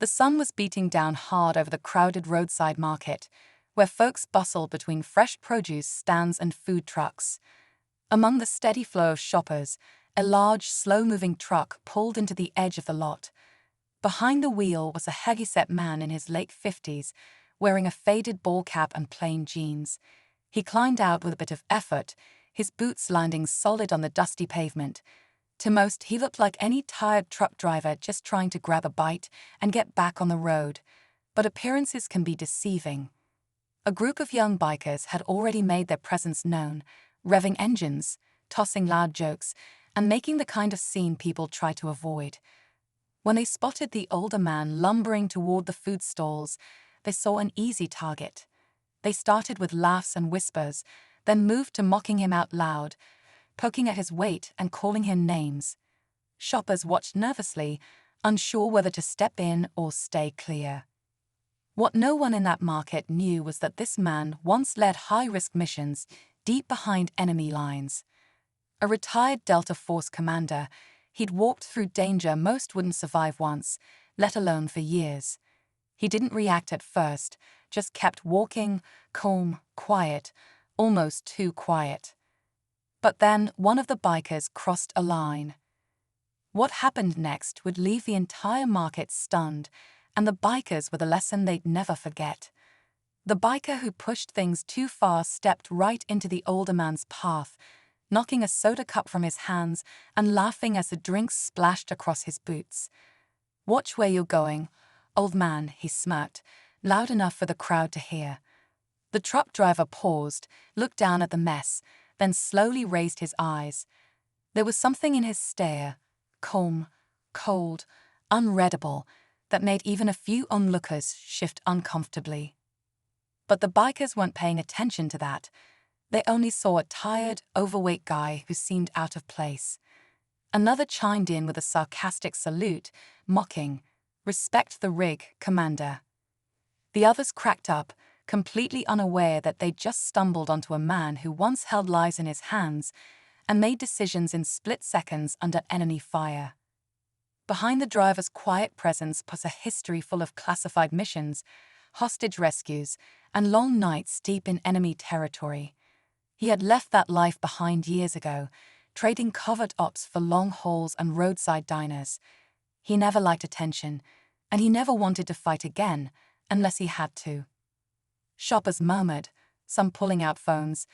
The sun was beating down hard over the crowded roadside market, where folks bustled between fresh produce stands and food trucks. Among the steady flow of shoppers, a large, slow-moving truck pulled into the edge of the lot. Behind the wheel was a heavy-set man in his late 50s, wearing a faded ball cap and plain jeans. He climbed out with a bit of effort, his boots landing solid on the dusty pavement. To most, he looked like any tired truck driver just trying to grab a bite and get back on the road. But appearances can be deceiving. A group of young bikers had already made their presence known, revving engines, tossing loud jokes, and making the kind of scene people try to avoid. When they spotted the older man lumbering toward the food stalls, they saw an easy target. They started with laughs and whispers, then moved to mocking him out loud, poking at his weight and calling him names. Shoppers watched nervously, unsure whether to step in or stay clear. What no one in that market knew was that this man once led high-risk missions deep behind enemy lines. A retired Delta Force commander, he'd walked through danger most wouldn't survive once, let alone for years. He didn't react at first, just kept walking, calm, quiet, almost too quiet. But then one of the bikers crossed a line. What happened next would leave the entire market stunned, and the bikers with a lesson they'd never forget. The biker who pushed things too far stepped right into the older man's path, knocking a soda cup from his hands and laughing as the drink splashed across his boots. "Watch where you're going, old man," he smirked, loud enough for the crowd to hear. The truck driver paused, looked down at the mess, then slowly raised his eyes. There was something in his stare, calm, cold, unreadable, that made even a few onlookers shift uncomfortably. But the bikers weren't paying attention to that. They only saw a tired, overweight guy who seemed out of place. Another chimed in with a sarcastic salute, mocking, "Respect the rig, Commander." The others cracked up, completely unaware that they'd just stumbled onto a man who once held lives in his hands and made decisions in split seconds under enemy fire. Behind the driver's quiet presence was a history full of classified missions, hostage rescues, and long nights deep in enemy territory. He had left that life behind years ago, trading covert ops for long hauls and roadside diners. He never liked attention, and he never wanted to fight again, unless he had to. Shoppers murmured, some pulling out phones,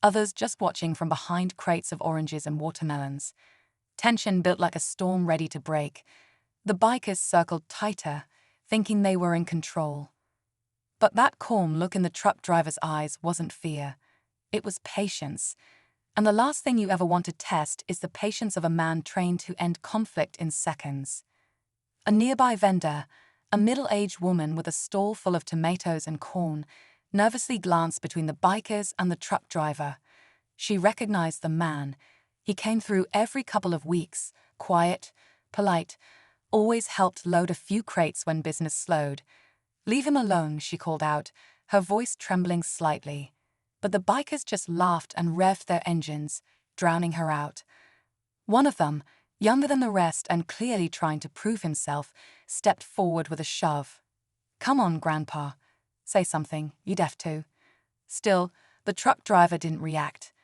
others just watching from behind crates of oranges and watermelons. Tension built like a storm ready to break. The bikers circled tighter, thinking they were in control. But that calm look in the truck driver's eyes wasn't fear. It was patience. And the last thing you ever want to test is the patience of a man trained to end conflict in seconds. A nearby vendor, a middle-aged woman with a stall full of tomatoes and corn, nervously glanced between the bikers and the truck driver. She recognized the man. He came through every couple of weeks, quiet, polite, always helped load a few crates when business slowed. "Leave him alone," she called out, her voice trembling slightly. But the bikers just laughed and revved their engines, drowning her out. One of them, younger than the rest and clearly trying to prove himself, stepped forward with a shove. "Come on, Grandpa. Say something, you deaf too." Still, the truck driver didn't react.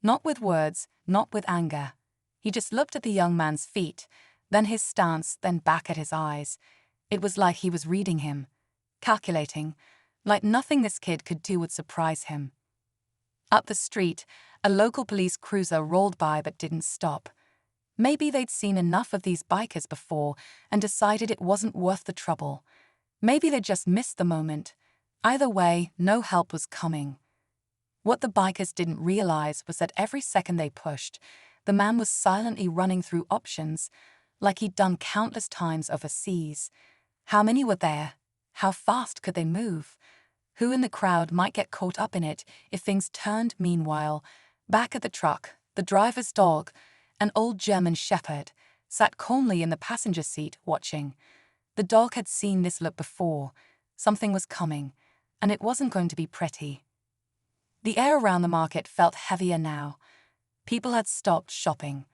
Not with words, not with anger. He just looked at the young man's feet, then his stance, then back at his eyes. It was like he was reading him, calculating, like nothing this kid could do would surprise him. Up the street, a local police cruiser rolled by but didn't stop. Maybe they'd seen enough of these bikers before and decided it wasn't worth the trouble. Maybe they just missed the moment. Either way, no help was coming. What the bikers didn't realize was that every second they pushed, the man was silently running through options, like he'd done countless times overseas. How many were there? How fast could they move? Who in the crowd might get caught up in it if things turned? Meanwhile, back at the truck, the driver's dog, an old German shepherd, sat calmly in the passenger seat watching. The dog had seen this look before. Something was coming, and it wasn't going to be pretty. The air around the market felt heavier now. People had stopped shopping.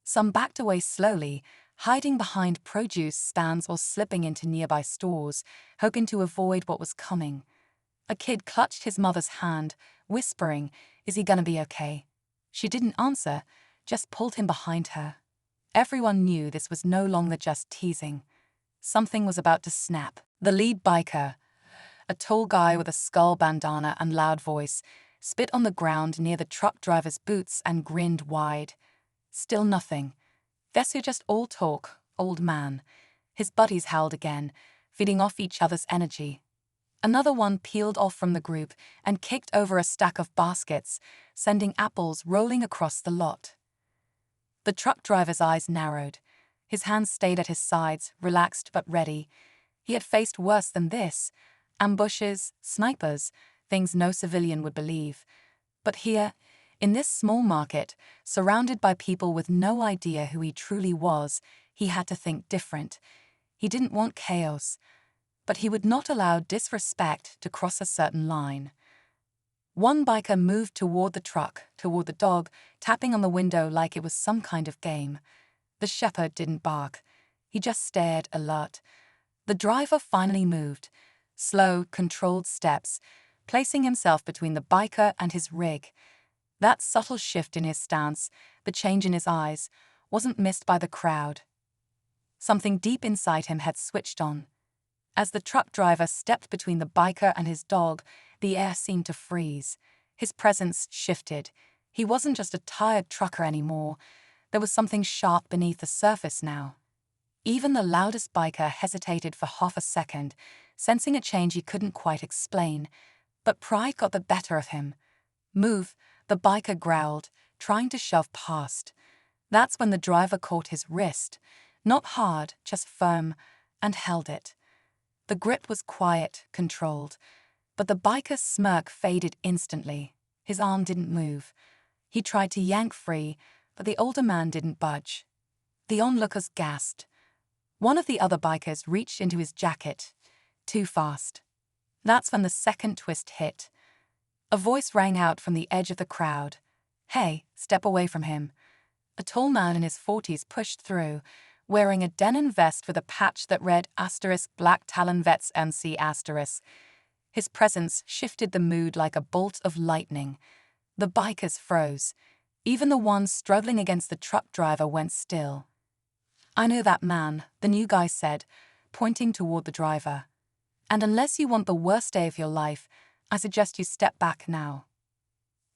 Some backed away slowly, hiding behind produce stands or slipping into nearby stores, hoping to avoid what was coming. A kid clutched his mother's hand, whispering, "Is he gonna be okay?" She didn't answer, just pulled him behind her. Everyone knew this was no longer just teasing. Something was about to snap. The lead biker, a tall guy with a skull bandana and loud voice, spit on the ground near the truck driver's boots and grinned wide. Still nothing. Guess you're just all talk, old man. His buddies howled again, feeding off each other's energy. Another one peeled off from the group and kicked over a stack of baskets, sending apples rolling across the lot. The truck driver's eyes narrowed. His hands stayed at his sides, relaxed but ready. He had faced worse than this. Ambushes, snipers, things no civilian would believe. But here, in this small market, surrounded by people with no idea who he truly was, he had to think different. He didn't want chaos, but he would not allow disrespect to cross a certain line. One biker moved toward the truck, toward the dog, tapping on the window like it was some kind of game. The shepherd didn't bark. He just stared, alert. The driver finally moved. Slow, controlled steps, placing himself between the biker and his rig. That subtle shift in his stance, the change in his eyes, wasn't missed by the crowd. Something deep inside him had switched on. As the truck driver stepped between the biker and his dog, the air seemed to freeze. His presence shifted. He wasn't just a tired trucker anymore. There was something sharp beneath the surface now. Even the loudest biker hesitated for half a second, sensing a change he couldn't quite explain. But pride got the better of him. "Move," the biker growled, trying to shove past. That's when the driver caught his wrist, not hard, just firm, and held it. The grip was quiet, controlled, but the biker's smirk faded instantly. His arm didn't move. He tried to yank free, but the older man didn't budge. The onlookers gasped. One of the other bikers reached into his jacket. Too fast. That's when the second twist hit. A voice rang out from the edge of the crowd. "Hey, step away from him." A tall man in his 40s pushed through, wearing a denim vest with a patch that read *Black Talon Vets MC*. His presence shifted the mood like a bolt of lightning. The bikers froze. Even the ones struggling against the truck driver went still. "I know that man," the new guy said, pointing toward the driver. "And unless you want the worst day of your life, I suggest you step back now."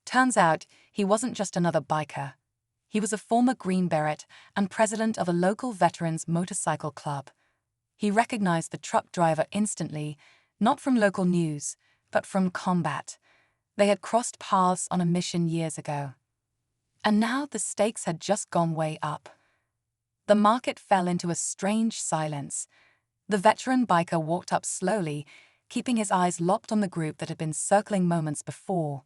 Turns out, he wasn't just another biker. He was a former Green Beret and president of a local veterans motorcycle club. He recognized the truck driver instantly, not from local news, but from combat. They had crossed paths on a mission years ago. And now the stakes had just gone way up. The market fell into a strange silence. The veteran biker walked up slowly, keeping his eyes locked on the group that had been circling moments before.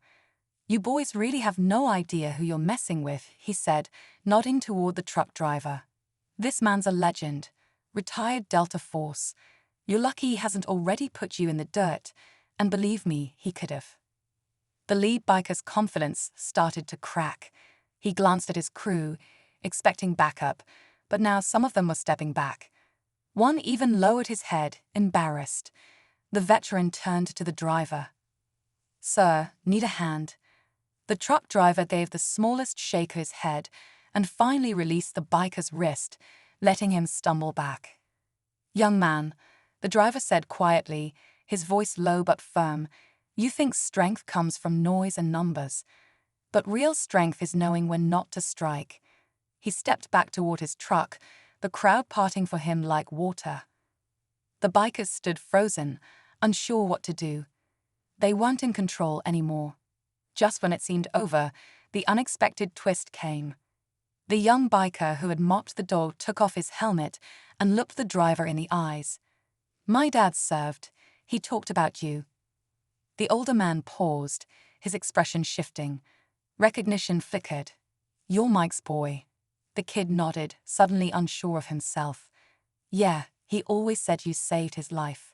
"You boys really have no idea who you're messing with," he said, nodding toward the truck driver. "This man's a legend, retired Delta Force. You're lucky he hasn't already put you in the dirt, and believe me, he could have." The lead biker's confidence started to crack. He glanced at his crew, expecting backup, but now some of them were stepping back. One even lowered his head, embarrassed. The veteran turned to the driver. "Sir, need a hand?" The truck driver gave the smallest shake of his head and finally released the biker's wrist, letting him stumble back. "Young man," the driver said quietly, his voice low but firm, "you think strength comes from noise and numbers. But real strength is knowing when not to strike." He stepped back toward his truck, the crowd parting for him like water. The bikers stood frozen, unsure what to do. They weren't in control anymore. Just when it seemed over, the unexpected twist came. The young biker who had mocked the dog took off his helmet and looked the driver in the eyes. "My dad served. He talked about you." The older man paused, his expression shifting. Recognition flickered. "You're Mike's boy." The kid nodded, suddenly unsure of himself. "Yeah, he always said you saved his life."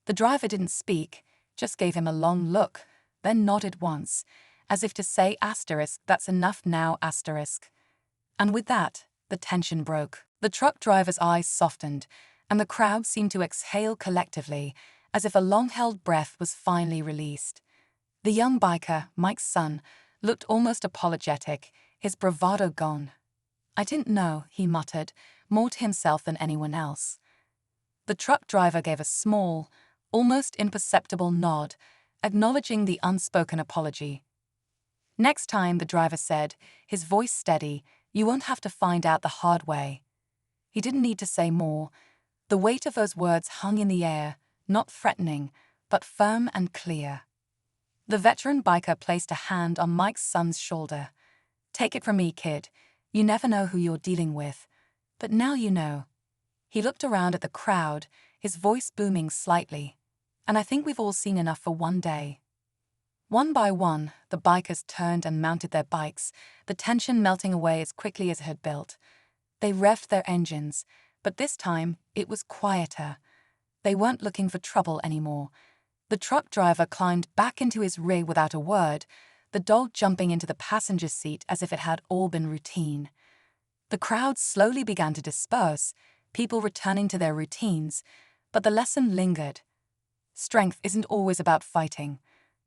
The driver didn't speak, just gave him a long look, then nodded once, as if to say *, that's enough now *. And with that, the tension broke. The truck driver's eyes softened, and the crowd seemed to exhale collectively, as if a long-held breath was finally released. The young biker, Mike's son, looked almost apologetic, his bravado gone. "I didn't know," he muttered, more to himself than anyone else. The truck driver gave a small, almost imperceptible nod, acknowledging the unspoken apology. "Next time," the driver said, his voice steady, "you won't have to find out the hard way." He didn't need to say more. The weight of those words hung in the air, not threatening, but firm and clear. The veteran biker placed a hand on Mike's son's shoulder. "Take it from me, kid. You never know who you're dealing with. But now you know." He looked around at the crowd, his voice booming slightly. "And I think we've all seen enough for one day." One by one, the bikers turned and mounted their bikes, the tension melting away as quickly as it had built. They revved their engines, but this time it was quieter. They weren't looking for trouble anymore. The truck driver climbed back into his rig without a word, the dog jumping into the passenger seat as if it had all been routine. The crowd slowly began to disperse, people returning to their routines, but the lesson lingered. Strength isn't always about fighting.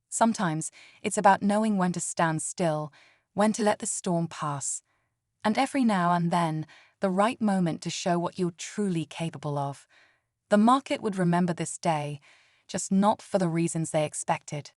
Sometimes it's about knowing when to stand still, when to let the storm pass, and every now and then, the right moment to show what you're truly capable of. The market would remember this day, just not for the reasons they expected.